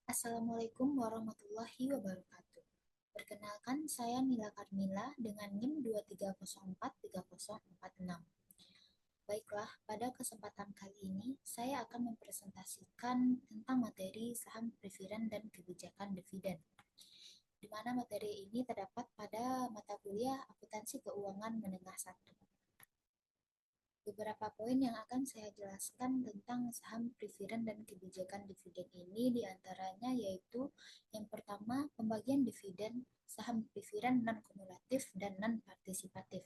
Assalamualaikum warahmatullahi wabarakatuh. Perkenalkan, saya Mila Karmila dengan NIM 230430446. Baiklah, pada kesempatan kali ini saya akan mempresentasikan tentang materi saham preferen dan kebijakan dividen, di mana materi ini terdapat pada mata kuliah Akuntansi Keuangan Menengah 1. Beberapa poin yang akan saya jelaskan tentang saham preferen dan kebijakan dividen ini diantaranya yaitu yang pertama, pembagian dividen saham preferen non-kumulatif dan non-partisipatif.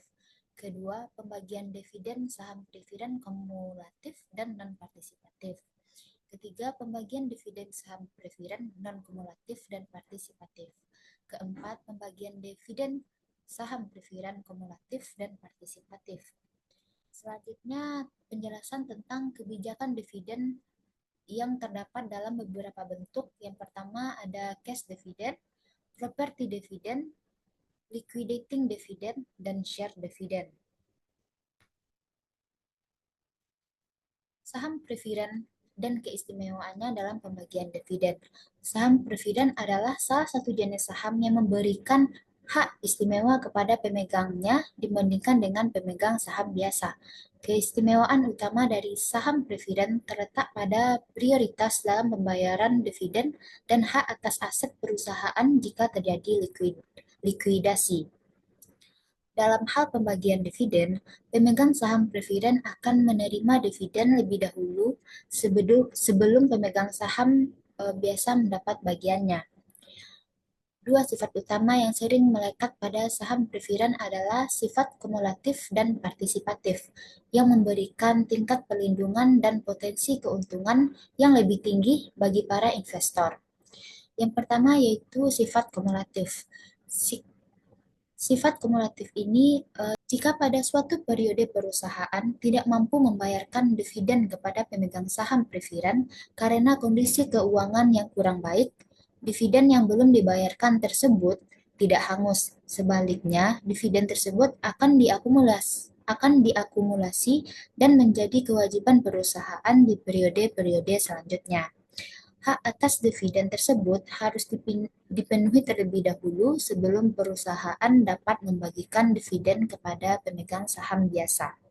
Kedua, pembagian dividen saham preferen kumulatif dan non-partisipatif. Ketiga, pembagian dividen saham preferen non-kumulatif dan partisipatif. Keempat, pembagian dividen saham preferen kumulatif dan partisipatif. Selanjutnya, penjelasan tentang kebijakan dividen yang terdapat dalam beberapa bentuk. Yang pertama ada cash dividend, property dividend, liquidating dividend, dan share dividend. Saham preferen dan keistimewaannya dalam pembagian dividen. Saham preferen adalah salah satu jenis saham yang memberikan hak istimewa kepada pemegangnya dibandingkan dengan pemegang saham biasa. Keistimewaan utama dari saham preferen terletak pada prioritas dalam pembayaran dividen dan hak atas aset perusahaan jika terjadi likuidasi. Dalam hal pembagian dividen, pemegang saham preferen akan menerima dividen lebih dahulu sebelum pemegang saham biasa mendapat bagiannya. Dua sifat utama yang sering melekat pada saham preferen adalah sifat kumulatif dan partisipatif, yang memberikan tingkat perlindungan dan potensi keuntungan yang lebih tinggi bagi para investor. Yang pertama yaitu sifat kumulatif. Sifat kumulatif ini jika pada suatu periode perusahaan tidak mampu membayarkan dividen kepada pemegang saham preferen karena kondisi keuangan yang kurang baik, dividen yang belum dibayarkan tersebut tidak hangus. Sebaliknya, dividen tersebut akan diakumulasi dan menjadi kewajiban perusahaan di periode-periode selanjutnya. Hak atas dividen tersebut harus dipenuhi terlebih dahulu sebelum perusahaan dapat membagikan dividen kepada pemegang saham biasa.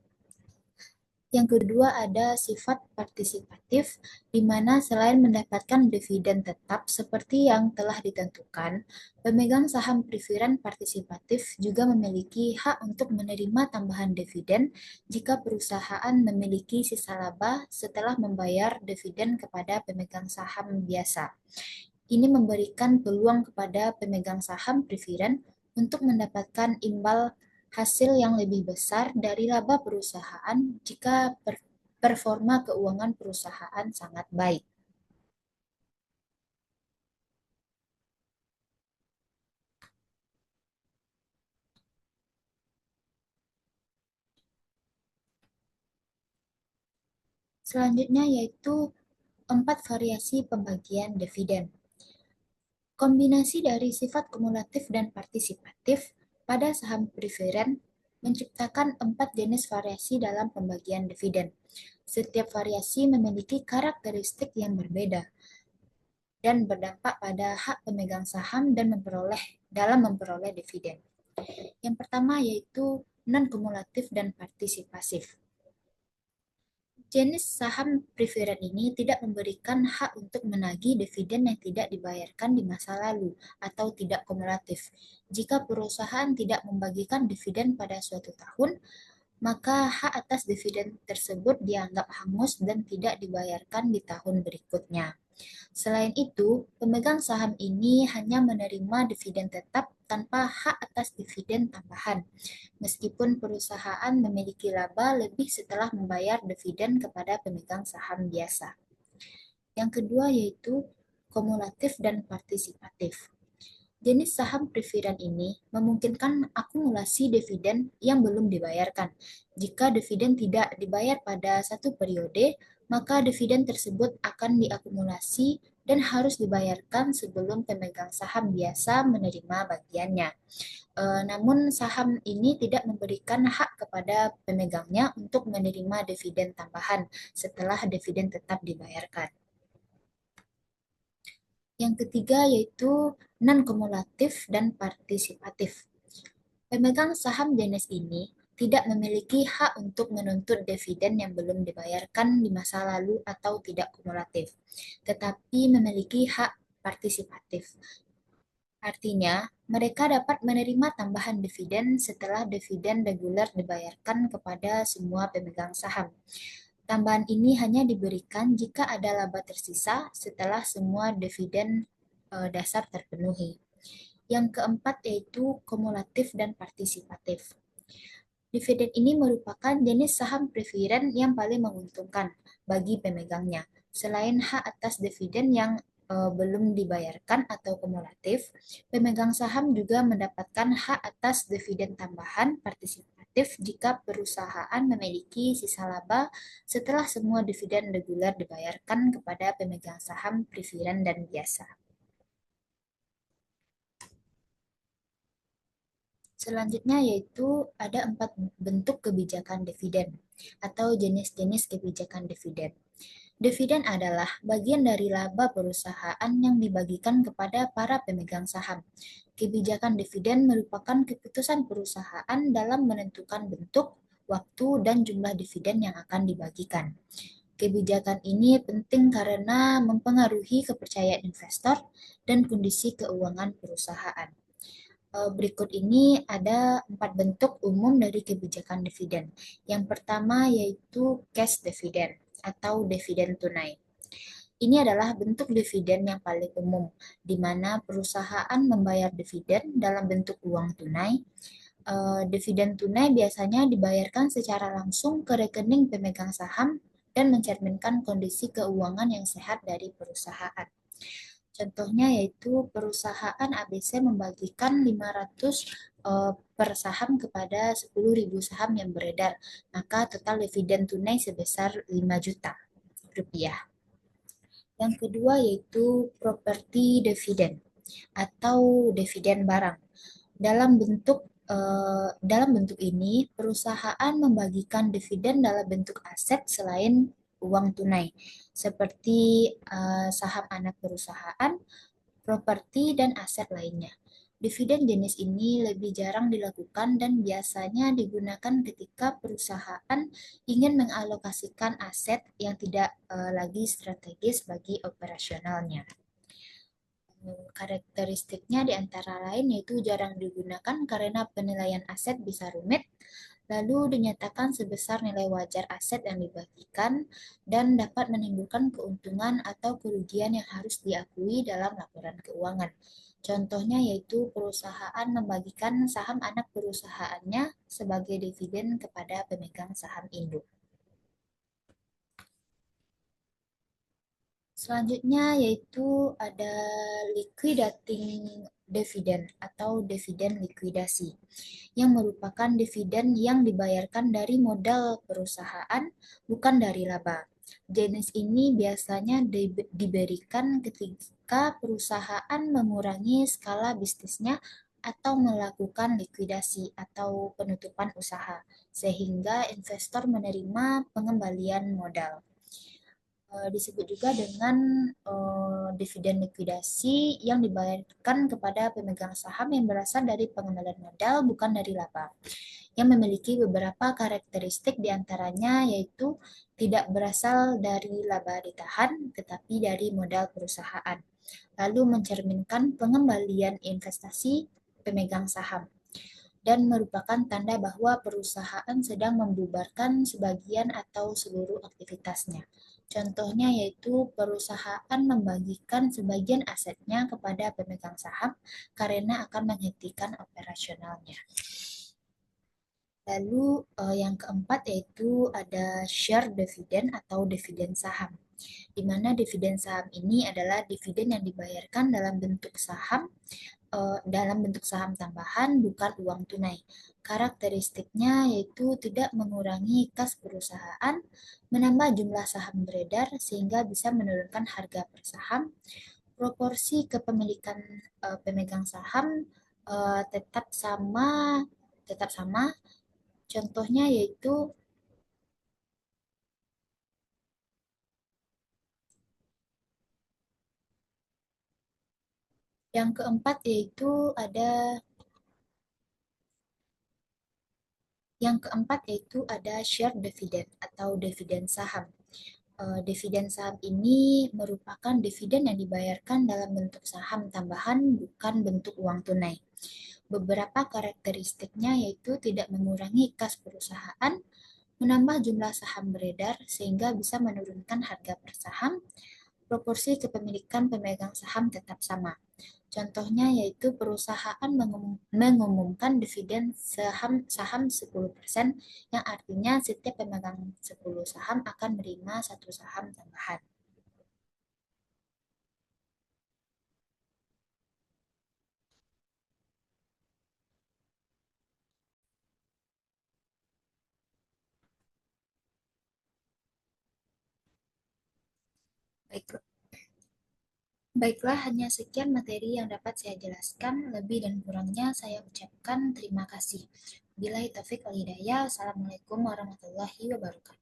Yang kedua ada sifat partisipatif, di mana selain mendapatkan dividen tetap seperti yang telah ditentukan, pemegang saham preferen partisipatif juga memiliki hak untuk menerima tambahan dividen jika perusahaan memiliki sisa laba setelah membayar dividen kepada pemegang saham biasa. Ini memberikan peluang kepada pemegang saham preferen untuk mendapatkan imbal hasil yang lebih besar dari laba perusahaan jika performa keuangan perusahaan sangat baik. Selanjutnya yaitu 4 variasi pembagian dividen. Kombinasi dari sifat kumulatif dan partisipatif pada saham preferen menciptakan 4 jenis variasi dalam pembagian dividen. Setiap variasi memiliki karakteristik yang berbeda dan berdampak pada hak pemegang saham dan memperoleh dividen. Yang pertama yaitu non-kumulatif dan partisipasif. Jenis saham preferen ini tidak memberikan hak untuk menagih dividen yang tidak dibayarkan di masa lalu atau tidak kumulatif. Jika perusahaan tidak membagikan dividen pada suatu tahun, maka hak atas dividen tersebut dianggap hangus dan tidak dibayarkan di tahun berikutnya. Selain itu, pemegang saham ini hanya menerima dividen tetap tanpa hak atas dividen tambahan, meskipun perusahaan memiliki laba lebih setelah membayar dividen kepada pemegang saham biasa. Yang kedua yaitu kumulatif dan partisipatif. Jenis saham preferen ini memungkinkan akumulasi dividen yang belum dibayarkan. Jika dividen tidak dibayar pada satu periode, maka dividen tersebut akan diakumulasi dan harus dibayarkan sebelum pemegang saham biasa menerima bagiannya. Namun saham ini tidak memberikan hak kepada pemegangnya untuk menerima dividen tambahan setelah dividen tetap dibayarkan. Yang ketiga yaitu non-kumulatif dan partisipatif. Pemegang saham jenis ini tidak memiliki hak untuk menuntut dividen yang belum dibayarkan di masa lalu atau tidak kumulatif, tetapi memiliki hak partisipatif. Artinya, mereka dapat menerima tambahan dividen setelah dividen reguler dibayarkan kepada semua pemegang saham. Tambahan ini hanya diberikan jika ada laba tersisa setelah semua dividen dasar terpenuhi. Yang keempat yaitu kumulatif dan partisipatif. Dividen ini merupakan jenis saham preferen yang paling menguntungkan bagi pemegangnya. Selain hak atas dividen yang belum dibayarkan atau kumulatif, pemegang saham juga mendapatkan hak atas dividen tambahan partisipatif jika perusahaan memiliki sisa laba setelah semua dividen reguler dibayarkan kepada pemegang saham preferen dan biasa. Selanjutnya yaitu ada 4 bentuk kebijakan dividen atau jenis-jenis kebijakan dividen. Dividen adalah bagian dari laba perusahaan yang dibagikan kepada para pemegang saham. Kebijakan dividen merupakan keputusan perusahaan dalam menentukan bentuk, waktu, dan jumlah dividen yang akan dibagikan. Kebijakan ini penting karena mempengaruhi kepercayaan investor dan kondisi keuangan perusahaan. Berikut ini ada 4 bentuk umum dari kebijakan dividen. Yang pertama yaitu cash dividend atau dividen tunai. Ini adalah bentuk dividen yang paling umum, di mana perusahaan membayar dividen dalam bentuk uang tunai. Dividen tunai biasanya dibayarkan secara langsung ke rekening pemegang saham dan mencerminkan kondisi keuangan yang sehat dari perusahaan. Contohnya yaitu perusahaan ABC membagikan 500 per saham kepada 10.000 saham yang beredar, maka total dividen tunai sebesar 5 juta rupiah. Yang kedua yaitu property dividend atau dividen barang. Dalam bentuk ini, perusahaan membagikan dividen dalam bentuk aset selain uang tunai, seperti saham anak perusahaan, properti, dan aset lainnya. Dividen jenis ini lebih jarang dilakukan dan biasanya digunakan ketika perusahaan ingin mengalokasikan aset yang tidak lagi strategis bagi operasionalnya. Karakteristiknya di antara lain yaitu jarang digunakan karena penilaian aset bisa rumit, lalu dinyatakan sebesar nilai wajar aset yang dibagikan, dan dapat menimbulkan keuntungan atau kerugian yang harus diakui dalam laporan keuangan. Contohnya yaitu perusahaan membagikan saham anak perusahaannya sebagai dividen kepada pemegang saham induk. Selanjutnya yaitu ada liquidating dividend atau dividen likuidasi yang merupakan dividen yang dibayarkan dari modal perusahaan bukan dari laba. Jenis ini biasanya diberikan ketika perusahaan mengurangi skala bisnisnya atau melakukan likuidasi atau penutupan usaha sehingga investor menerima pengembalian modal. Disebut juga dengan dividen likuidasi yang dibayarkan kepada pemegang saham yang berasal dari pengembalian modal bukan dari laba, yang memiliki beberapa karakteristik diantaranya yaitu tidak berasal dari laba ditahan tetapi dari modal perusahaan, lalu mencerminkan pengembalian investasi pemegang saham, dan merupakan tanda bahwa perusahaan sedang membubarkan sebagian atau seluruh aktivitasnya. Contohnya yaitu perusahaan membagikan sebagian asetnya kepada pemegang saham karena akan menghentikan operasionalnya. Lalu yang keempat yaitu ada share dividend atau dividen saham, di mana dividen saham ini adalah dividen yang dibayarkan dalam bentuk saham tambahan bukan uang tunai. Karakteristiknya yaitu tidak mengurangi kas perusahaan, menambah jumlah saham beredar sehingga bisa menurunkan harga per saham. Proporsi kepemilikan pemegang saham tetap sama. Contohnya yaitu Yang keempat yaitu ada share dividend atau dividen saham. Dividen saham ini merupakan dividen yang dibayarkan dalam bentuk saham tambahan, bukan bentuk uang tunai. Beberapa karakteristiknya yaitu tidak mengurangi kas perusahaan, menambah jumlah saham beredar sehingga bisa menurunkan harga per saham, proporsi kepemilikan pemegang saham tetap sama. Contohnya yaitu perusahaan mengumumkan dividen saham saham 10%, yang artinya setiap pemegang 10 saham akan menerima satu saham tambahan. Baik, baiklah, hanya sekian materi yang dapat saya jelaskan. Lebih dan kurangnya saya ucapkan terima kasih. Billahi taufik wal hidayah. Assalamualaikum warahmatullahi wabarakatuh.